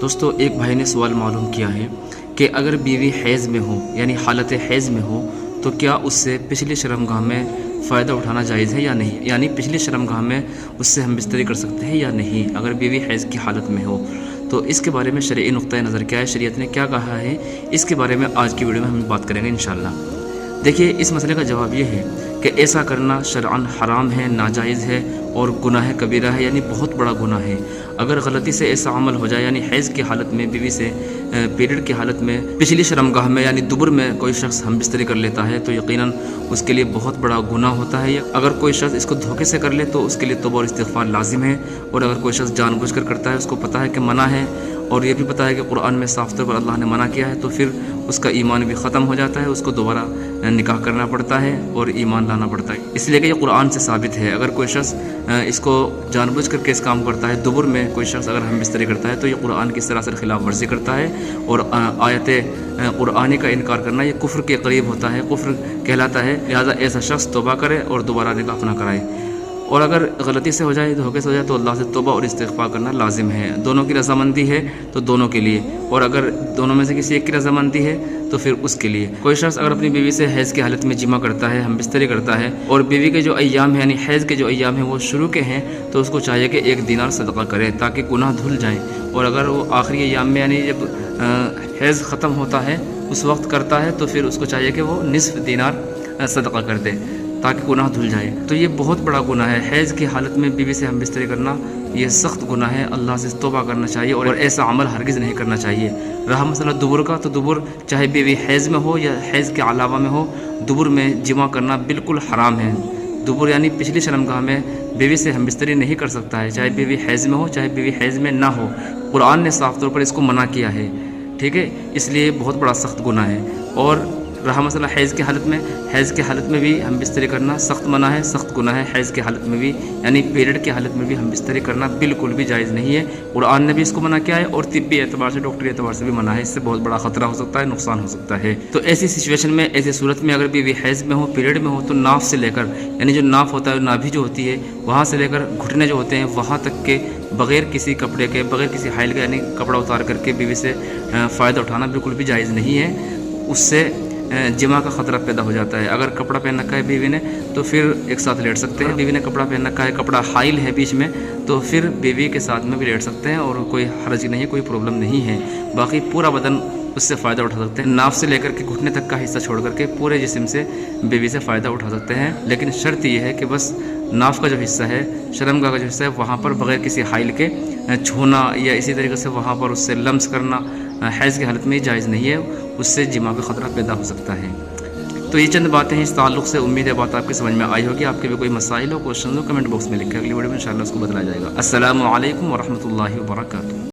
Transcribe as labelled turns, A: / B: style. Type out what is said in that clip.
A: دوستو ایک بھائی نے سوال معلوم کیا ہے کہ اگر بیوی حیض میں ہو یعنی حالت حیض میں ہو تو کیا اس سے پچھلی شرمگاہ میں فائدہ اٹھانا جائز ہے یا نہیں، یعنی پچھلی شرمگاہ میں اس سے ہم بستری کر سکتے ہیں یا نہیں اگر بیوی حیض کی حالت میں ہو۔ تو اس کے بارے میں شرعی نقطہ نظر کیا ہے، شریعت نے کیا کہا ہے، اس کے بارے میں آج کی ویڈیو میں ہم بات کریں گے انشاءاللہ۔ دیکھیے اس مسئلے کا جواب یہ ہے کہ ایسا کرنا شرعاً حرام ہے، ناجائز ہے اور گناہ کبیرہ ہے، یعنی بہت بڑا گناہ ہے۔ اگر غلطی سے ایسا عمل ہو جائے یعنی حیض کی حالت میں بیوی سے پیریڈ کی حالت میں پچھلی شرمگاہ میں یعنی دبر میں کوئی شخص ہم بستری کر لیتا ہے تو یقیناً اس کے لیے بہت بڑا گناہ ہوتا ہے۔ اگر کوئی شخص اس کو دھوکے سے کر لے تو اس کے لیے توبہ اور استغفار لازم ہے، اور اگر کوئی شخص جان بوجھ کر کرتا ہے، اس کو پتہ ہے کہ منع ہے اور یہ بھی پتہ ہے کہ قرآن میں صاف طور پر اللہ نے منع کیا ہے، تو پھر اس کا ایمان بھی ختم ہو جاتا ہے، اس کو دوبارہ نکاح کرنا پڑتا ہے اور ایمان لانا پڑتا ہے، اس لیے کہ یہ قرآن سے ثابت ہے۔ اگر کوئی شخص اس کو جان بوجھ کر کے اس کام کرتا ہے، دبر میں کوئی شخص اگر ہم بستری کرتا ہے تو یہ قرآن کی سراسر خلاف ورزی کرتا ہے، اور آیت قرآنی کا انکار کرنا یہ کفر کے قریب ہوتا ہے، کفر کہلاتا ہے۔ لہذا ایسا شخص توبہ کرے اور دوبارہ نکاح نہ کرائے، اور اگر غلطی سے ہو جائے، دھوکے سے ہو جائے تو اللہ سے توبہ اور استغفار کرنا لازم ہے۔ دونوں کی رضامندی ہے تو دونوں کے لیے، اور اگر دونوں میں سے کسی ایک کی رضامندی ہے تو پھر اس کے لیے۔ کوئی شخص اگر اپنی بیوی سے حیض کی حالت میں جمع کرتا ہے، ہم بستری کرتا ہے، اور بیوی کے جو ایام ہیں یعنی حیض کے جو ایام ہیں وہ شروع کے ہیں، تو اس کو چاہیے کہ 1 دینار صدقہ کرے تاکہ گناہ دھل جائیں، اور اگر وہ آخری ایام میں یعنی جب حیض ختم ہوتا ہے اس وقت کرتا ہے تو پھر اس کو چاہیے کہ وہ نصف دینار صدقہ کر دے تاکہ گناہ دھل جائے۔ تو یہ بہت بڑا گناہ ہے، حیض کی حالت میں بیوی سے ہم بستری کرنا یہ سخت گناہ ہے، اللہ سے توبہ کرنا چاہیے اور ایسا عمل ہرگز نہیں کرنا چاہیے۔ رہا مسئلہ دبر کا، تو دبر چاہے بیوی حیض میں ہو یا حیض کے علاوہ میں ہو، دبر میں جمع کرنا بالکل حرام ہے۔ دبر یعنی پچھلی شرمگاہ میں بیوی سے ہم بستری نہیں کر سکتا ہے، چاہے بیوی حیض میں ہو چاہے بیوی حیض میں نہ ہو، قرآن نے صاف طور پر اس کو منع کیا ہے، ٹھیک ہے، اس لیے بہت بڑا سخت گناہ ہے۔ اور رہا مسئلہ حیض کی حالت میں، حیض کی حالت میں بھی ہم بستری کرنا سخت منع ہے، سخت گناہ ہے۔ حیض کی حالت میں بھی یعنی پیریڈ کی حالت میں بھی ہم بستری کرنا بالکل بھی جائز نہیں ہے، قرآن نے بھی اس کو منع کیا ہے، اور طبی اعتبار سے ڈاکٹری اعتبار سے بھی منع ہے، اس سے بہت بڑا خطرہ ہو سکتا ہے، نقصان ہو سکتا ہے۔ تو ایسی سچویشن میں، ایسی صورت میں اگر بیوی حیض میں ہو، پیریڈ میں ہو، تو ناف سے لے کر یعنی جو ناف ہوتا ہے، نابھی جو ہوتی ہے وہاں سے لے کر گھٹنے جو ہوتے ہیں وہاں تک کے بغیر کسی کپڑے کے، بغیر کسی حائل کے یعنی کپڑا اتار کر کے بیوی سے فائدہ اٹھانا بالکل بھی جائز نہیں ہے، اس سے جمع کا خطرہ پیدا ہو جاتا ہے۔ اگر کپڑا پہن رکھا ہے بیوی نے تو پھر ایک ساتھ لیٹ سکتے ہیں، بیوی نے کپڑا پہن رکھا ہے، کپڑا حائل ہے بیچ میں، تو پھر بیوی کے ساتھ میں بھی لیٹ سکتے ہیں اور کوئی حرج نہیں ہے، کوئی پرابلم نہیں ہے، باقی پورا بدن اس سے فائدہ اٹھا سکتے ہیں۔ ناف سے لے کر کے گھٹنے تک کا حصہ چھوڑ کر کے پورے جسم سے بیوی سے فائدہ اٹھا سکتے ہیں، لیکن شرط یہ ہے کہ بس ناف کا جو حصہ ہے، شرمگاہ کا جو حصہ ہے، وہاں پر بغیر کسی حائل کے چھونا یا اسی طریقے سے وہاں پر اس سے لمس کرنا حیض کی حالت میں جائز نہیں ہے، اس سے جمع کا خطرہ پیدا ہو سکتا ہے۔ تو یہ چند باتیں ہیں اس تعلق سے، امید ہے بات آپ کی سمجھ میں آئی ہوگی۔ آپ کے بھی کوئی مسائل ہو، کوشچن ہو، کمنٹ باکس میں لکھیں، اگلی ویڈیو میں انشاءاللہ اس کو بتلایا جائے گا۔ السلام علیکم ورحمۃ اللہ وبرکاتہ۔